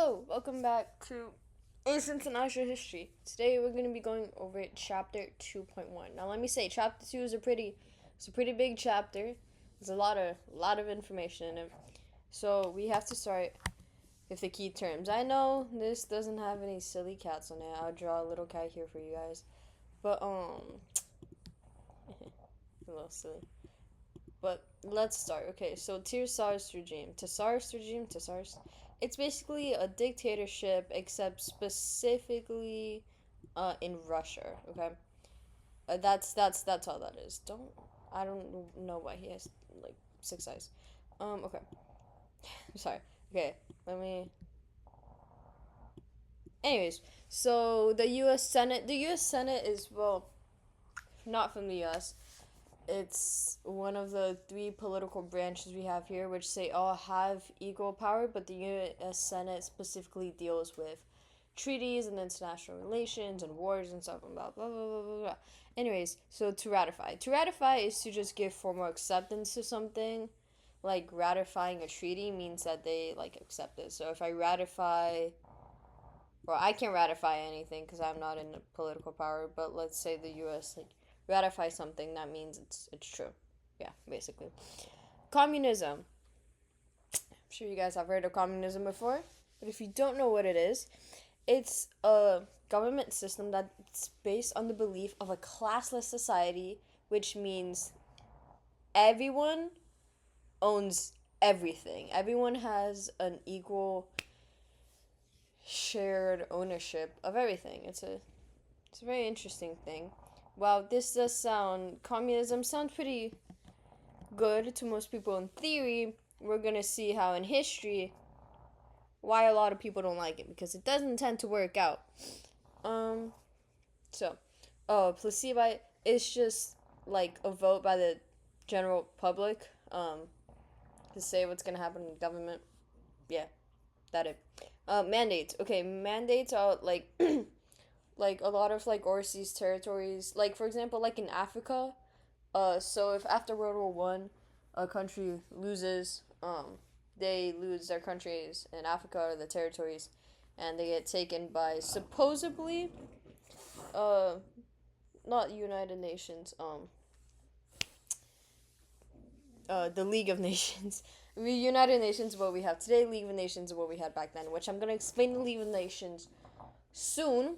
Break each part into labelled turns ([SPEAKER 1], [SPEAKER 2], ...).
[SPEAKER 1] Hello, welcome back to Aice International History. Today we're going to be going over chapter 2.1. Now let me say, chapter 2 is a pretty big chapter. There's a lot of information in it. So we have to start with the key terms. I know this doesn't have any silly cats on it. I'll draw a little cat here for you guys. But a little silly. But let's start. Okay, so Tsar's regime. Tsar's regime, Tsar's. It's basically a dictatorship, except specifically in Russia. Okay, that's all that is. I don't know why he has like 6 eyes. Okay. Sorry. Okay, let me. Anyways, so the U.S. Senate. The U.S. Senate is not from the U.S. It's one of the three political branches we have here, which say all have equal power, but the U.S. Senate specifically deals with treaties and international relations and wars and stuff and blah blah blah blah blah. Blah. Anyways, so to ratify. To ratify is to just give formal acceptance to something. Like ratifying a treaty means that they like accept it. So if I ratify, or I can't ratify anything because I'm not in the political power, but let's say the U.S. like ratify something, that means it's true. Yeah, basically. Communism. I'm sure you guys have heard of communism before, but if you don't know what it is, it's a government system that's based on the belief of a classless society, which means everyone owns everything. Everyone has an equal shared ownership of everything. It's a very interesting thing. Wow, communism sounds pretty good to most people in theory. We're gonna see how in history why a lot of people don't like it, because it doesn't tend to work out. So, plebiscite is just like a vote by the general public, to say what's gonna happen in the government. Yeah, that it. Mandates. Okay, mandates are like like a lot of like overseas territories, like for example like in Africa. So if after World War I a country loses, they lose their countries in Africa or the territories, and they get taken by supposedly uh not United Nations, the League of Nations. United Nations is what we have today, League of Nations is what we had back then, which I'm gonna explain the League of Nations soon.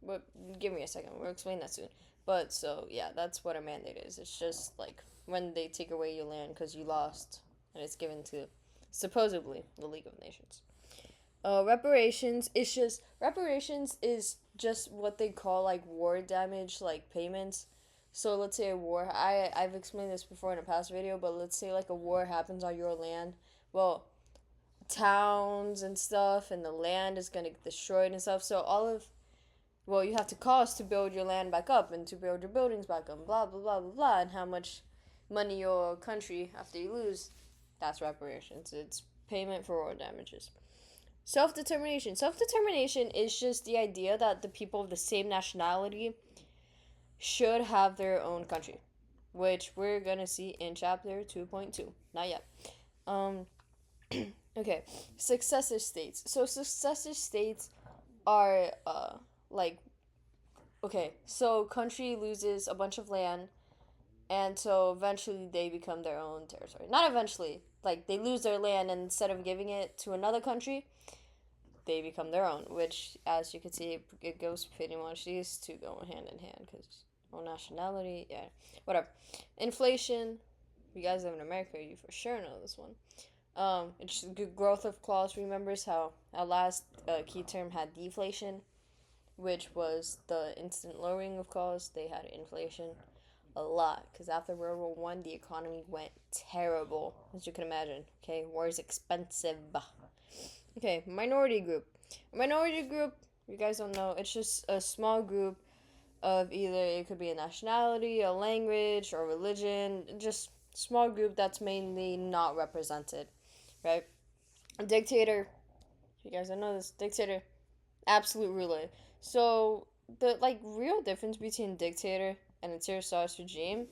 [SPEAKER 1] But give me a second. We'll explain that soon. But so yeah, that's what a mandate is. It's just like when they take away your land because you lost, and it's given to supposedly the League of Nations. Reparations is just what they call like war damage, like payments. So let's say a war. I've explained this before in a past video, but let's say like a war happens on your land. Well, towns and stuff, and the land is gonna get destroyed and stuff. So you have to cost to build your land back up and to build your buildings back up, blah, blah, blah, blah, blah, and how much money your country, after you lose, that's reparations. It's payment for war damages. Self-determination. Self-determination is just the idea that the people of the same nationality should have their own country, which we're going to see in chapter 2.2. Not yet. Okay, successor states. So successor states are, okay, so country loses a bunch of land, and so eventually they become their own territory. Not eventually, like they lose their land, and instead of giving it to another country, they become their own, which, as you can see, it goes pretty much, these two go hand in hand, because own nationality, yeah, whatever. Inflation, you guys live in America, you for sure know this one. It's good growth of clause remembers how our last key term had deflation, which was the instant lowering of costs. They had inflation a lot because after World War I, the economy went terrible, as you can imagine. Okay, war is expensive. Okay, minority group. Minority group, you guys don't know, it's just a small group of either it could be a nationality, a language, or religion, just small group that's mainly not represented, right? A dictator, you guys don't know this, dictator, absolute ruler. So the like real difference between dictator and a Tsarist regime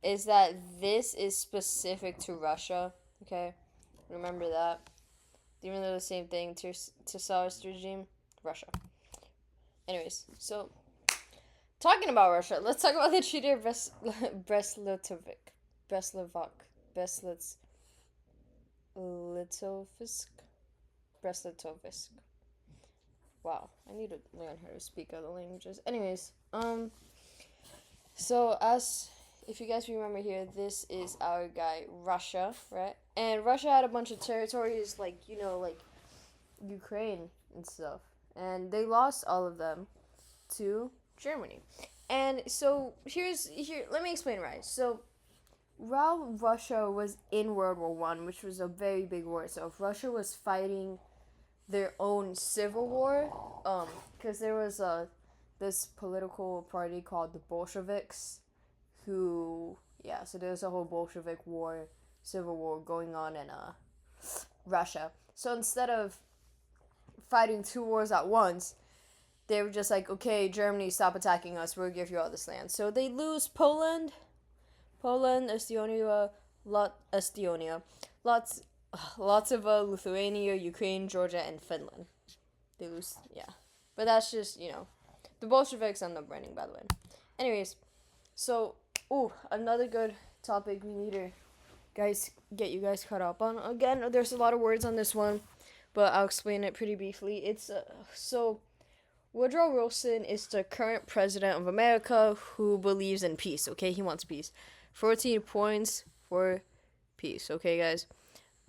[SPEAKER 1] is that this is specific to Russia. Okay, remember that. even though the same thing, to Tsarist regime, Russia. Anyways, so talking about Russia, let's talk about the Treaty of Brest-Litovsk. Brest-Litovsk. Wow, I need to learn how to speak other languages. Anyways, so as if you guys remember here, this is our guy Russia, right? And Russia had a bunch of territories like like Ukraine and stuff, and they lost all of them to Germany. And so here. Let me explain, right? So while Russia was in World War One, which was a very big war, so if Russia was fighting their own civil war, because there was this political party called the Bolsheviks, who so there's a whole Bolshevik war, civil war going on in Russia. So instead of fighting two wars at once, they were just like, okay, Germany, stop attacking us. We'll give you all this land. So they lose Poland, Estonia, lots of Lithuania, Ukraine, Georgia, and Finland. They lose, yeah. But that's just, the Bolsheviks end up winning, by the way. Anyways, so, another good topic we need to, get you guys caught up on. Again, there's a lot of words on this one, but I'll explain it pretty briefly. It's, Woodrow Wilson is the current president of America who believes in peace, okay? He wants peace. 14 points for peace, okay, guys?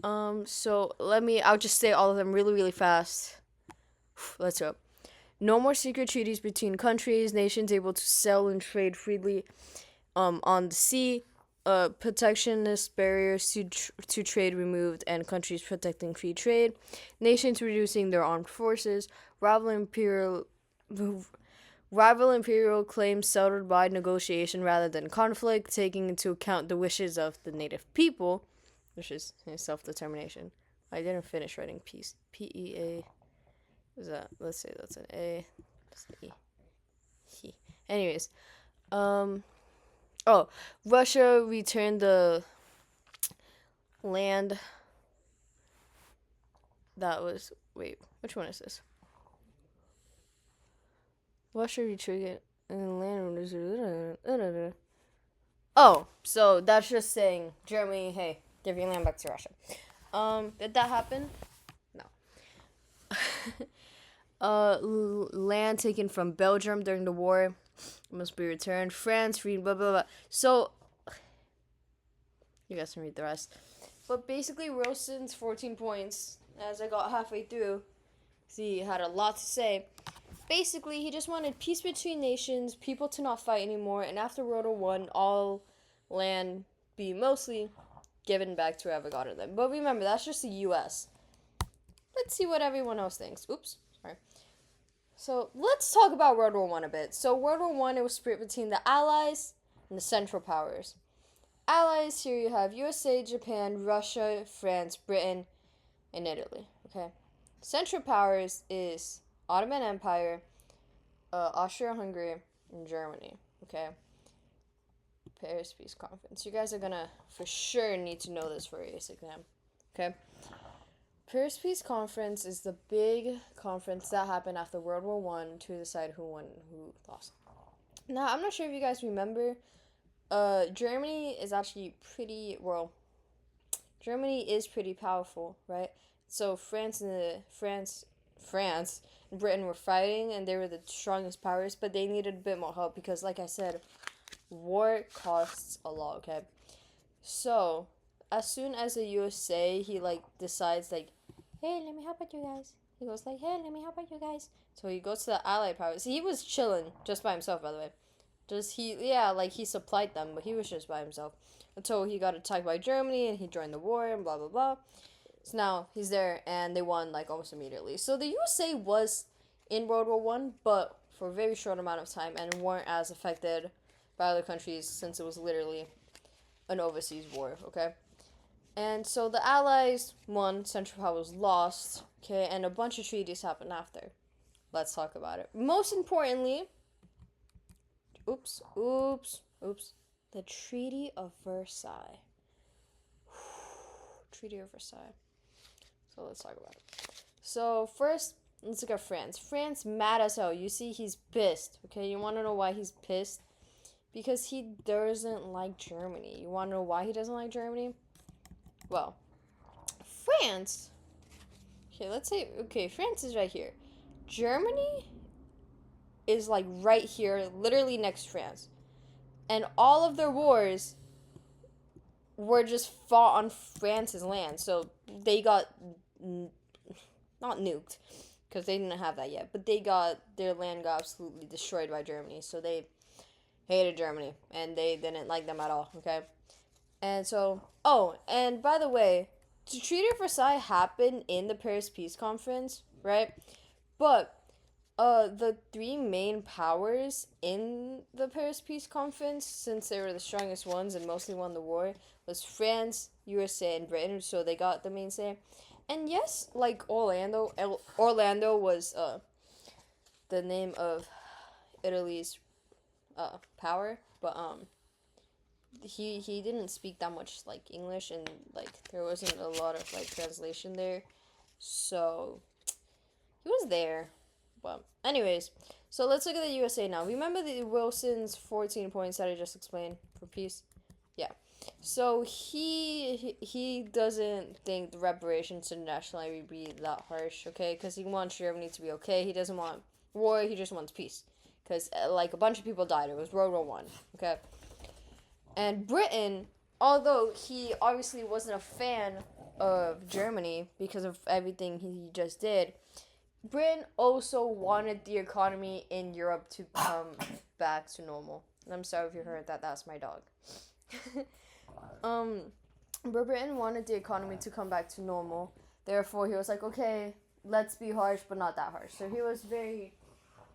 [SPEAKER 1] So I'll just say all of them really, really fast. Let's go. No more secret treaties between countries, nations able to sell and trade freely, on the sea, protectionist barriers to trade removed, and countries protecting free trade, nations reducing their armed forces, rival imperial claims settled by negotiation rather than conflict, taking into account the wishes of the native people, which is self-determination. I didn't finish writing peace. P-E-A. Is that? Let's say that's an A. That's an E. He. Anyways, Russia returned the land that was. Wait, which one is this? Russia returned and land. Oh, so that's just saying Germany, hey, give your land back to Russia. Did that happen? No. Land taken from Belgium during the war must be returned. France, free, blah, blah, blah. So, you guys can read the rest. But basically, Wilson's 14 points, as I got halfway through, he had a lot to say. Basically, he just wanted peace between nations, people to not fight anymore, and after World War One, all land be mostly given back to whoever got it then. But remember, that's just the U.S. Let's see what everyone else thinks. Oops, sorry. So let's talk about World War One a bit. So World War One, it was split between the Allies and the Central Powers. Allies, here you have USA, Japan, Russia, France, Britain, and Italy. Okay. Central Powers is Ottoman Empire, Austria-Hungary, and Germany. Okay. Paris Peace Conference. You guys are gonna for sure need to know this for your Aice exam. Okay. Paris Peace Conference is the big conference that happened after World War One to decide who won and who lost. Now, I'm not sure if you guys remember, Germany is actually Germany is pretty powerful, right? So France and Britain were fighting, and they were the strongest powers, but they needed a bit more help because, like I said, war costs a lot, okay? So, as soon as the USA, he, decides, hey, let me help out you guys. He goes, hey, let me help out you guys. So he goes to the Allied powers. He was chilling just by himself, by the way. He supplied them, but he was just by himself. Until he got attacked by Germany, and he joined the war, and blah, blah, blah. So now he's there, and they won, almost immediately. So the USA was in World War One, but for a very short amount of time, and weren't as affected by other countries, since it was literally an overseas war, okay? And so the Allies won, Central Powers lost, okay, and a bunch of treaties happened after. Let's talk about it. Most importantly, the Treaty of Versailles. Treaty of Versailles. So let's talk about it. So first, let's look at France. France mad as hell. You see, he's pissed. Okay, you want to know why he's pissed? Because he doesn't like Germany. You want to know why he doesn't like Germany? Well, France. Okay, let's say, okay, France is right here. Germany is like right here, literally next to France. And all of their wars were just fought on France's land. So they got, not nuked, because they didn't have that yet, but their land got absolutely destroyed by Germany. So they hated Germany, and they didn't like them at all, okay? And so, oh, and by the way, the Treaty of Versailles happened in the Paris Peace Conference, right? But the three main powers in the Paris Peace Conference, since they were the strongest ones and mostly won the war, was France, USA, and Britain. So they got the main say. And yes, like Orlando was the name of Italy's power, but he didn't speak that much like English, and like there wasn't a lot of like translation there, so he was there. But anyways, so let's look at the USA now. Remember the Wilson's 14 points that I just explained for peace? Yeah. So he doesn't think the reparations to national would be that harsh, okay? Because he wants Germany to be okay. He doesn't want war. He just wants peace. Because like a bunch of people died. It was World War One, okay? And Britain, although he obviously wasn't a fan of Germany because of everything he just did, Britain also wanted the economy in Europe to come back to normal. I'm sorry if you heard that. That's my dog. But Britain wanted the economy to come back to normal. Therefore, he was like, okay, let's be harsh, but not that harsh. So he was very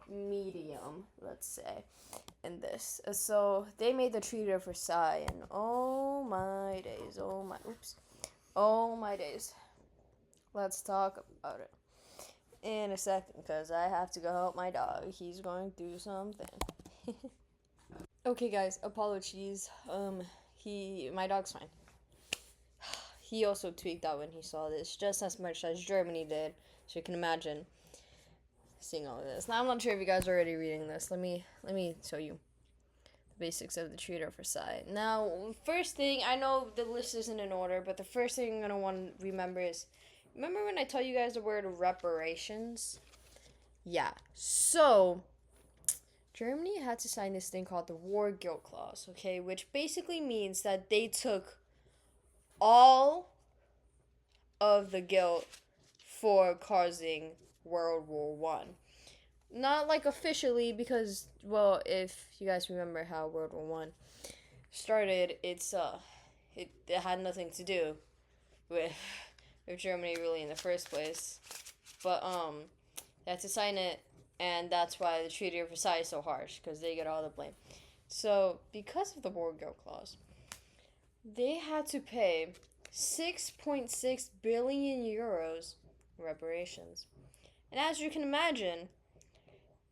[SPEAKER 1] medium, let's say, in this. So they made the Treaty of Versailles, and oh my days, oh my days. Let's talk about it in a second, because I have to go help my dog. He's going through something. Okay, guys, apologies. My dog's fine. He also tweaked out when he saw this, just as much as Germany did. So you can imagine seeing all of this. Now I'm not sure if you guys are already reading this. Let me show you the basics of the Treaty of Versailles. Now, first thing, I know the list isn't in order, but the first thing I'm gonna want to remember is, remember when I tell you guys the word reparations? Yeah. So Germany had to sign this thing called the War Guilt Clause, okay, which basically means that they took all of the guilt for causing World War One. Not like officially, because, well, if you guys remember how World War One started, it had nothing to do with Germany really in the first place, but they had to sign it. And that's why the Treaty of Versailles is so harsh, because they get all the blame. So, because of the War Guilt Clause, they had to pay 6.6 billion euros reparations. And as you can imagine,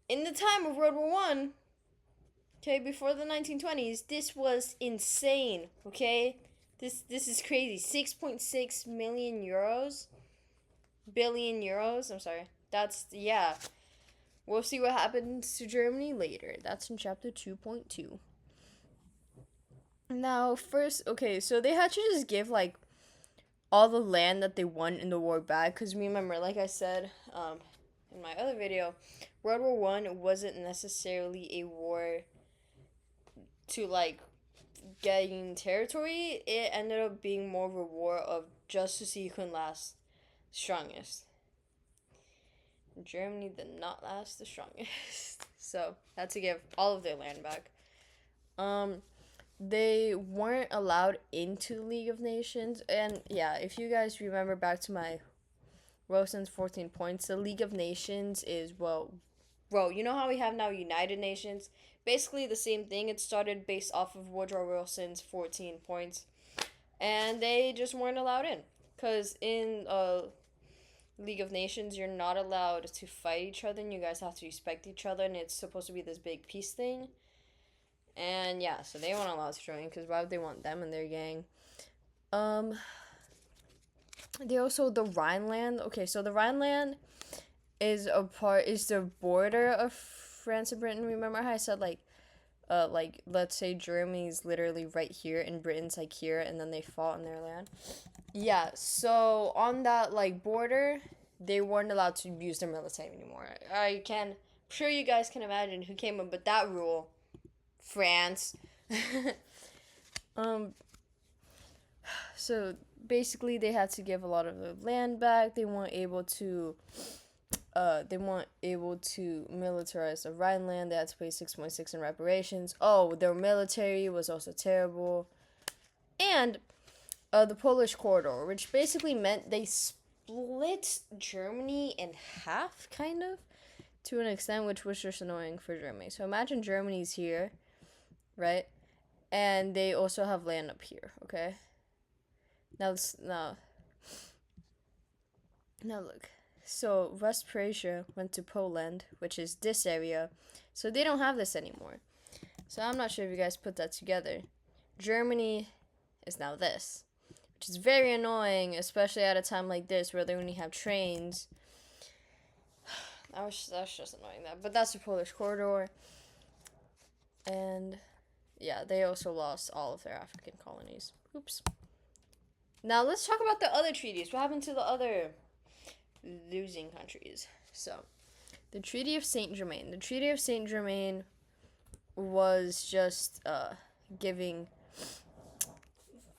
[SPEAKER 1] in the time of World War One, okay, before the 1920s, this was insane, okay? This is crazy. 6.6 million euros? Billion euros? I'm sorry. That's, yeah. We'll see what happens to Germany later. That's in chapter 2.2. Now, first, okay, so they had to just give, like, all the land that they won in the war back. Because remember, like I said in my other video, World War One wasn't necessarily a war to, like, gain territory. It ended up being more of a war of just to see who can last strongest. Germany did not last the strongest. So, had to give all of their land back. They weren't allowed into the League of Nations. And yeah, if you guys remember back to my Wilson's 14 points, the League of Nations is, well, you know how we have now United Nations? Basically the same thing. It started based off of Woodrow Wilson's 14 points. And they just weren't allowed in. Because in League of Nations, you're not allowed to fight each other, and you guys have to respect each other, and it's supposed to be this big peace thing. And yeah, so they weren't allowed to join, because why would they want them in their gang? they also the Rhineland. Okay, so the Rhineland is the border of France and Britain. Remember how I said like let's say Germany's literally right here and Britain's like here, and then they fought on their land. Yeah, so on that like border, they weren't allowed to use their military anymore. I can, I'm sure you guys can imagine who came up with that rule. France. um so basically they had to give a lot of the land back. They weren't able to militarize the Rhineland. They had to pay 6.6 in reparations. Oh, their military was also terrible. And the Polish corridor, which basically meant they split Germany in half, kind of, to an extent, which was just annoying for Germany. So imagine Germany's here, right? And they also have land up here, okay? Now look. So West Prussia went to Poland, which is this area. So they don't have this anymore. So I'm not sure if you guys put that together. Germany is now this, which is very annoying, especially at a time like this where they only have trains. That's just annoying that. But that's the Polish corridor. And yeah, they also lost all of their African colonies. Oops. Now let's talk about the other treaties. What happened to the other losing countries? So, the Treaty of Saint Germain. The Treaty of Saint Germain was just giving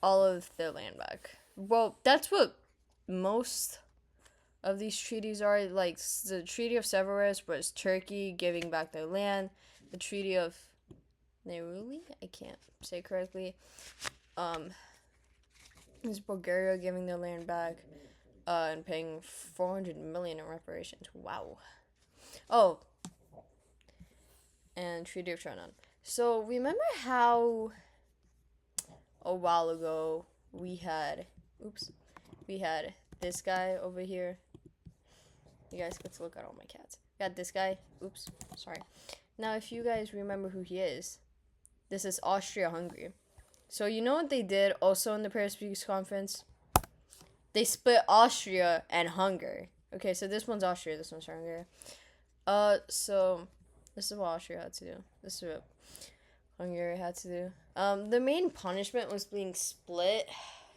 [SPEAKER 1] all of their land back. Well, that's what most of these treaties are. Like the Treaty of Severus was Turkey giving back their land. The Treaty of Neruli, I can't say correctly. Is Bulgaria giving their land back, and paying 400 million in reparations. Wow. Oh, and Treaty of Trianon. So remember how a while ago we had this guy over here. You guys get to look at all my cats. Got this guy. Oops, sorry. Now, if you guys remember who he is, this is Austria-Hungary. So you know what they did also in the Paris Peace Conference? They split Austria and Hungary. Okay, so this one's Austria, this one's Hungary. So this is what Austria had to do. This is what Hungary had to do. The main punishment was being split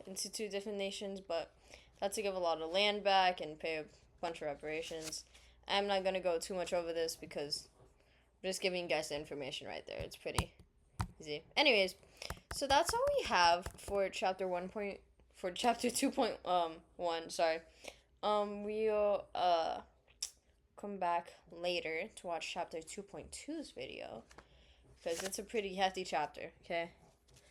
[SPEAKER 1] into two different nations, but had to give a lot of land back and pay a bunch of reparations. I'm not gonna go too much over this because I'm just giving you guys the information right there. It's pretty easy. Anyways, so that's all we have for chapter 2.1, sorry. We'll come back later to watch chapter 2.2's video because it's a pretty hefty chapter, okay?